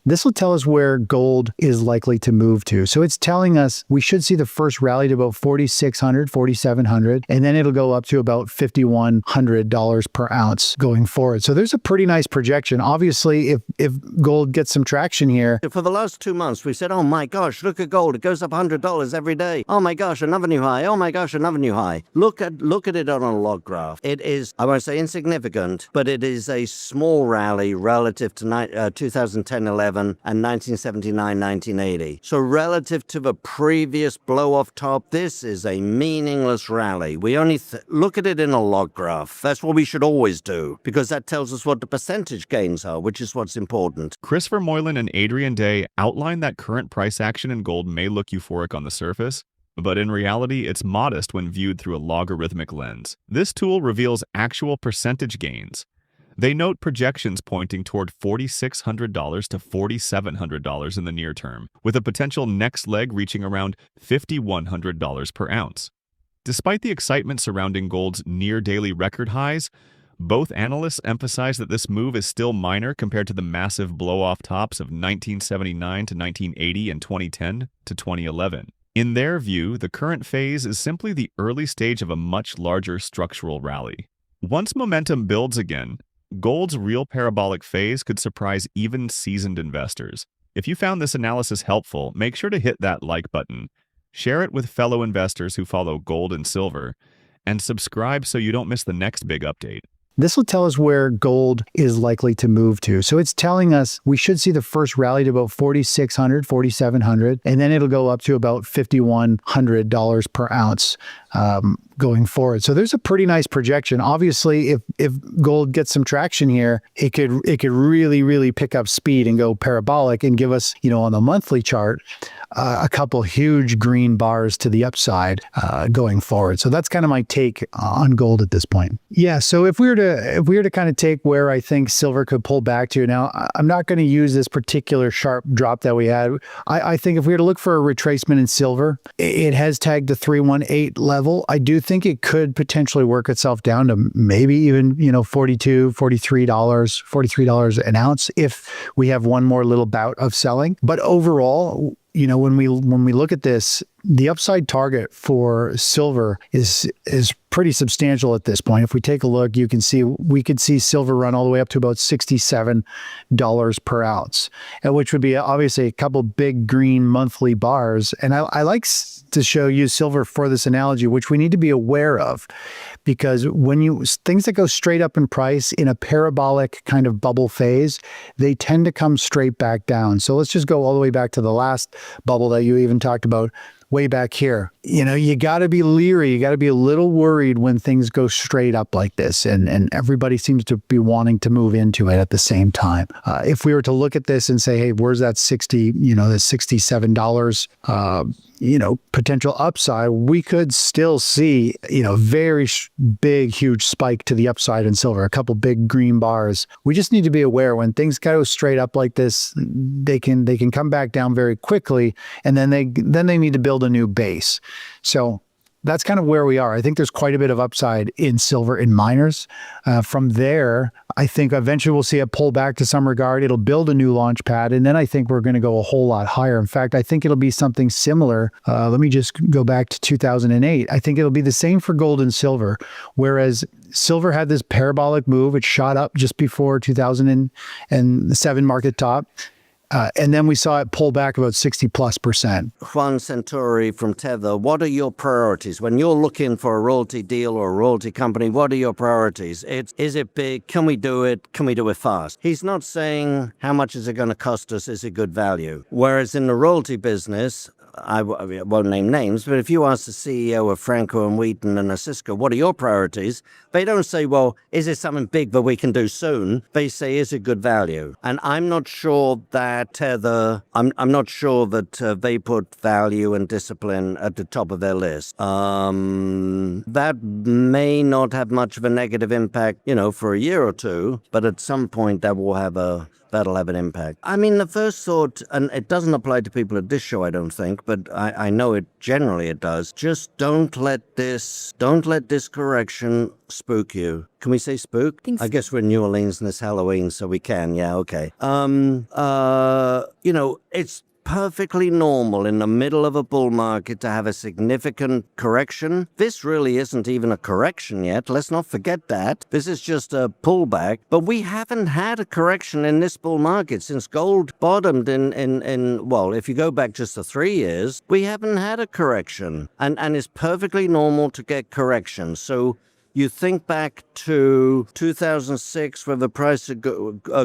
This will tell us where gold is likely to move to. So it's telling us we should see the first rally to about 4,600, 4,700, and then it'll go up to about $5,100 per ounce going forward. So there's a pretty nice projection. Obviously, if gold gets some traction here. For the last 2 months, we said, oh my gosh, look at gold. It goes up $100 every day. Oh my gosh, another new high. Oh my gosh, another new high. Look at it on a log graph. It is, I won't say insignificant, but it is a small rally relative to 2010-11 and 1979-1980. So relative to the previous blow-off top, this is a meaningless rally. We only look at it in a log graph. That's what we should always do, because that tells us what the percentage gains are, which is what's important. Chris Vermeulen and adrianday outline that current price action in gold may look euphoric on the surface, but in reality, it's modest when viewed through a logarithmic lens. This tool reveals actual percentage gains. They note projections pointing toward $4,600 to $4,700 in the near term, with a potential next leg reaching around $5,100 per ounce. Despite the excitement surrounding gold's near-daily record highs, both analysts emphasize that this move is still minor compared to the massive blow-off tops of 1979 to 1980 and 2010 to 2011. In their view, the current phase is simply the early stage of a much larger structural rally. Once momentum builds again, gold's real parabolic phase could surprise even seasoned investors. If you found this analysis helpful, make sure to hit that like button, share it with fellow investors who follow gold and silver, and subscribe so you don't miss the next big update. This will tell us where gold is likely to move to. So it's telling us we should see the first rally to about 4,600, 4,700, and then it'll go up to about $5,100 per ounce going forward. So there's a pretty nice projection. Obviously, if gold gets some traction here, it could really pick up speed and go parabolic and give us, on the monthly chart, a couple huge green bars to the upside going forward. So that's kind of my take on gold at this point. Yeah. So if we were to kind of take where I think silver could pull back to, now I'm not going to use this particular sharp drop that we had. I think if we were to look for a retracement in silver, it has tagged the 318 level. I do think it could potentially work itself down to maybe even, $42, $43 an ounce if we have one more little bout of selling. But overall, when we look at this, the upside target for silver is pretty substantial at this point. If we take a look, we could see silver run all the way up to about $67 per ounce, which would be obviously a couple big green monthly bars. And I like to use silver for this analogy, which we need to be aware of, because when things that go straight up in price in a parabolic kind of bubble phase, they tend to come straight back down. So let's just go all the way back to the last bubble that you even talked about way back here. You got to be leery. You got to be a little worried when things go straight up like this, and everybody seems to be wanting to move into it at the same time. If we were to look at this and say, hey, where's that the $67, potential upside, we could still see, very big, huge spike to the upside in silver, a couple big green bars. We just need to be aware when things go straight up like this, they can come back down very quickly, and then they need to build a new base. So that's kind of where we are. I think there's quite a bit of upside in silver in miners. From there, I think eventually we'll see it pull back to some regard. It'll build a new launch pad, and then I think we're going to go a whole lot higher. In fact, I think it'll be something similar. Let me just go back to 2008. I think it'll be the same for gold and silver, whereas silver had this parabolic move. It shot up just before 2007 market top. And then we saw it pull back about 60+%. Juan Centauri from Tether, what are your priorities? When you're looking for a royalty deal or a royalty company, what are your priorities? Is it big? Can we do it? Can we do it fast? He's not saying how much is it going to cost us? Is it good value? Whereas in the royalty business, I won't name names, but if you ask the CEO of Franco and Wheaton and Cisco, what are your priorities? They don't say, well, is it something big that we can do soon? They say, is it good value? And I'm not sure that Tether, I'm not sure that they put value and discipline at the top of their list. That may not have much of a negative impact, for a year or two, but at some point that will have a that'll have an impact. I mean, the first thought, and it doesn't apply to people at this show, I don't think, but I know it generally it does. Just don't let this correction spook you. Can we say spook? I guess we're in New Orleans and it's Halloween, so we can. Yeah, okay. It's perfectly normal in the middle of a bull market to have a significant correction. This really isn't even a correction yet. Let's not forget that. This is just a pullback. But we haven't had a correction in this bull market since gold bottomed well, if you go back just to 3 years, we haven't had a correction. And it's perfectly normal to get corrections. So you think back to 2006, where the price of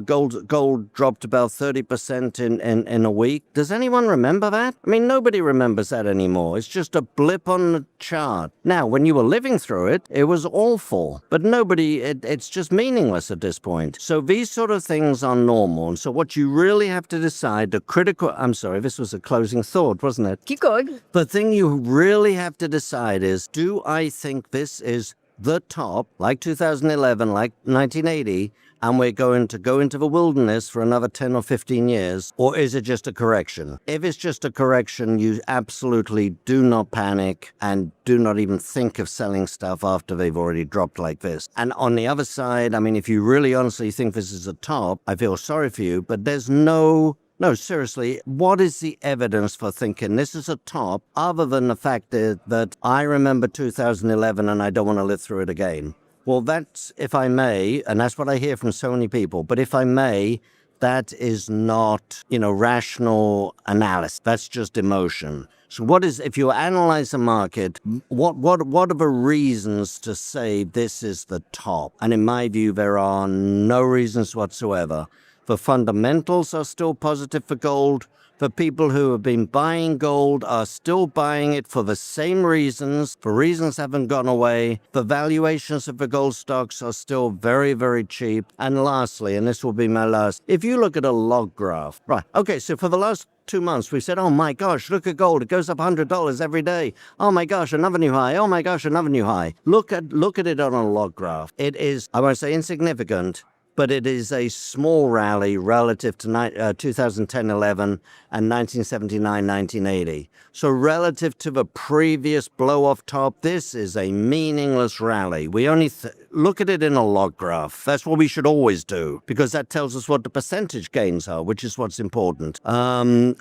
gold dropped about 30% in a week. Does anyone remember that? I mean, nobody remembers that anymore. It's just a blip on the chart. Now, when you were living through it, it was awful. But it's just meaningless at this point. So these sort of things are normal. And so what you really have to decide, I'm sorry, this was a closing thought, wasn't it? Keep going. The thing you really have to decide is, do I think this is the top, like 2011, like 1980, and we're going to go into the wilderness for another 10 or 15 years, or is it just a correction? If it's just a correction, you absolutely do not panic and do not even think of selling stuff after they've already dropped like this. And on the other side, I mean, if you really honestly think this is a top, I feel sorry for you, but there's no, seriously, what is the evidence for thinking this is a top other than the fact that I remember 2011 and I don't want to live through it again? Well, that's, if I may, and that's what I hear from so many people, but if I may, that is not, rational analysis. That's just emotion. So if you analyze the market, what are the reasons to say this is the top? And in my view, there are no reasons whatsoever. The fundamentals are still positive for gold. The people who have been buying gold are still buying it for the same reasons. The reasons haven't gone away. The valuations of the gold stocks are still very, very cheap. And lastly, and this will be my last, if you look at a log graph, right, okay, so for the last 2 months, we said, oh my gosh, look at gold. It goes up $100 every day. Oh my gosh, another new high. Oh my gosh, another new high. Look at it on a log graph. It is, I won't say insignificant, but it is a small rally relative to 2010-11 and 1979-1980. So relative to the previous blow-off top, this is a meaningless rally. We only look at it in a log graph. That's what we should always do, because that tells us what the percentage gains are, which is what's important. Bottom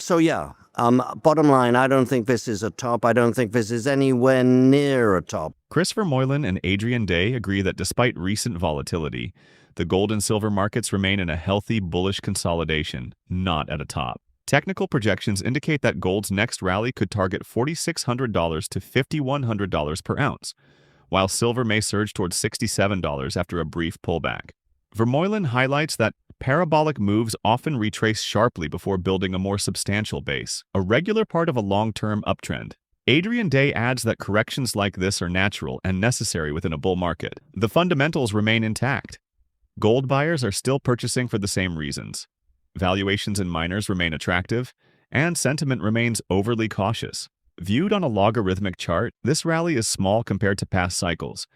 line, I don't think this is a top. I don't think this is anywhere near a top. Chris Vermeulen and Adrian Day agree that despite recent volatility, the gold and silver markets remain in a healthy bullish consolidation, not at a top. Technical projections indicate that gold's next rally could target $4,600 to $5,100 per ounce, while silver may surge towards $67 after a brief pullback. Vermeulen highlights that parabolic moves often retrace sharply before building a more substantial base, a regular part of a long-term uptrend. Adrian Day adds that corrections like this are natural and necessary within a bull market. The fundamentals remain intact. Gold buyers are still purchasing for the same reasons. Valuations in miners remain attractive, and sentiment remains overly cautious. Viewed on a logarithmic chart, this rally is small compared to past cycles,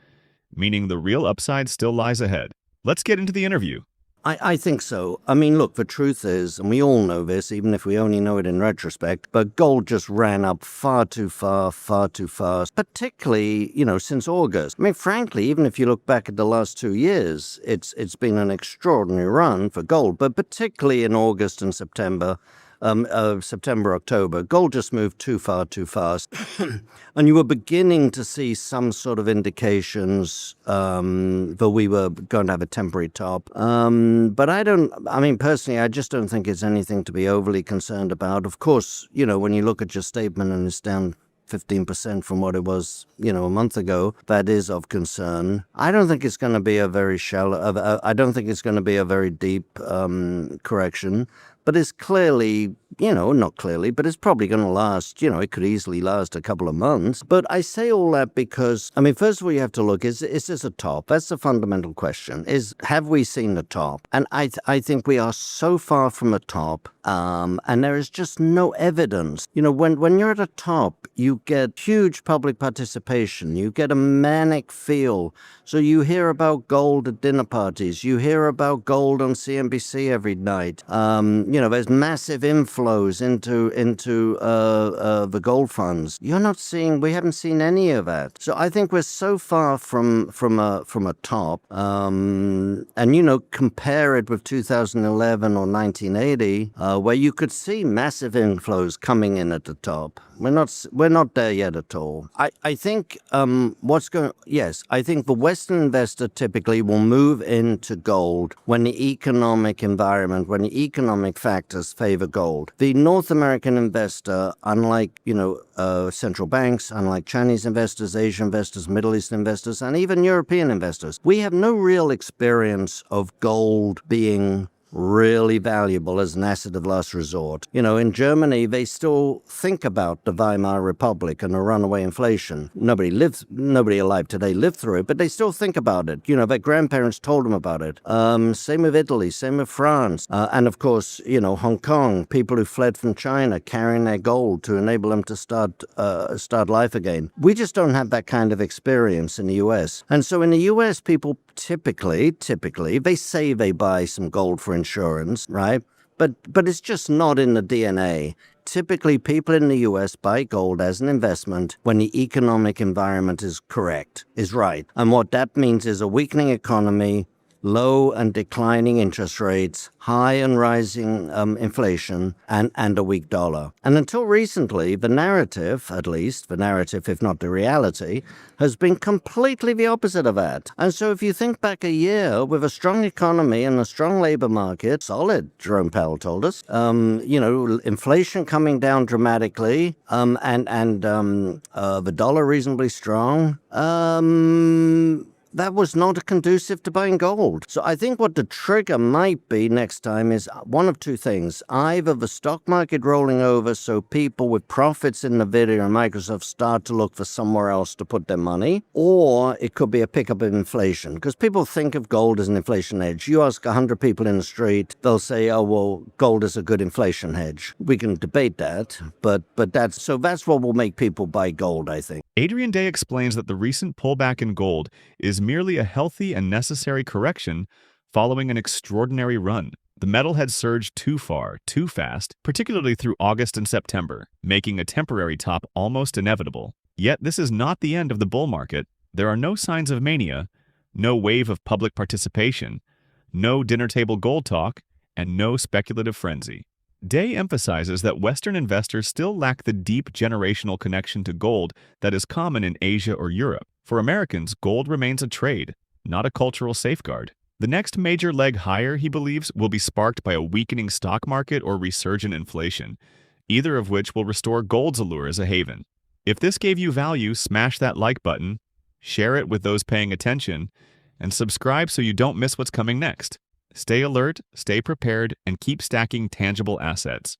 meaning the real upside still lies ahead. Let's get into the interview. I think so. I mean, look, the truth is, and we all know this, even if we only know it in retrospect, but gold just ran up far too fast, particularly, since August. I mean, frankly, even if you look back at the last 2 years, it's been an extraordinary run for gold, but particularly in August and September, October, gold just moved too fast. And you were beginning to see some sort of indications that we were going to have a temporary top. But personally, I just don't think it's anything to be overly concerned about. Of course, when you look at your statement and it's down 15% from what it was, a month ago, that is of concern. I don't think it's going to be a very shallow, I don't think it's going to be a very deep correction, but it's clearly not clearly, but it's probably going to last, it could easily last a couple of months. But I say all that because, first of all, you have to look, is this a top? That's the fundamental question, have we seen the top? And I think we are so far from a top, and there is just no evidence. When you're at a top, you get huge public participation, you get a manic feel. So you hear about gold at dinner parties, you hear about gold on CNBC every night. There's massive inflows into the gold funds. We haven't seen any of that. So I think we're so far from a top. Compare it with 2011 or 1980, where you could see massive inflows coming in at the top. We're not there yet at all. I think I think the Western investor typically will move into gold when the economic environment, when the economic factors favor gold. The North American investor, unlike, central banks, unlike Chinese investors, Asian investors, Middle East investors, and even European investors, we have no real experience of gold being really valuable as an asset of last resort. In Germany, they still think about the Weimar Republic and the runaway inflation. Nobody alive today lived through it, but they still think about it. Their grandparents told them about it. Same with Italy, same with France. And of course, Hong Kong, people who fled from China carrying their gold to enable them to start life again. We just don't have that kind of experience in the US. And so in the US, people typically, they say they buy some gold for insurance, right? But it's just not in the DNA. Typically, people in the U.S. buy gold as an investment when the economic environment is right. And what that means is a weakening economy, low and declining interest rates, high and rising inflation, and a weak dollar. And until recently, the narrative, if not the reality, has been completely the opposite of that. And so if you think back a year with a strong economy and a strong labor market, solid, Jerome Powell told us, inflation coming down dramatically, and the dollar reasonably strong, that was not conducive to buying gold. So I think what the trigger might be next time is one of two things. Either the stock market rolling over so people with profits in NVIDIA and Microsoft start to look for somewhere else to put their money, or it could be a pickup in inflation. Because people think of gold as an inflation hedge. You ask 100 people in the street, they'll say, oh, well, gold is a good inflation hedge. We can debate that, but that's what will make people buy gold, I think. Adrian Day explains that the recent pullback in gold is merely a healthy and necessary correction following an extraordinary run. The metal had surged too far, too fast, particularly through August and September, making a temporary top almost inevitable. Yet this is not the end of the bull market. There are no signs of mania, no wave of public participation, no dinner table gold talk, and no speculative frenzy. Day emphasizes that Western investors still lack the deep generational connection to gold that is common in Asia or Europe. For Americans, gold remains a trade, not a cultural safeguard. The next major leg higher, he believes, will be sparked by a weakening stock market or resurgent inflation, either of which will restore gold's allure as a haven. If this gave you value, smash that like button, share it with those paying attention, and subscribe so you don't miss what's coming next. Stay alert, stay prepared, and keep stacking tangible assets.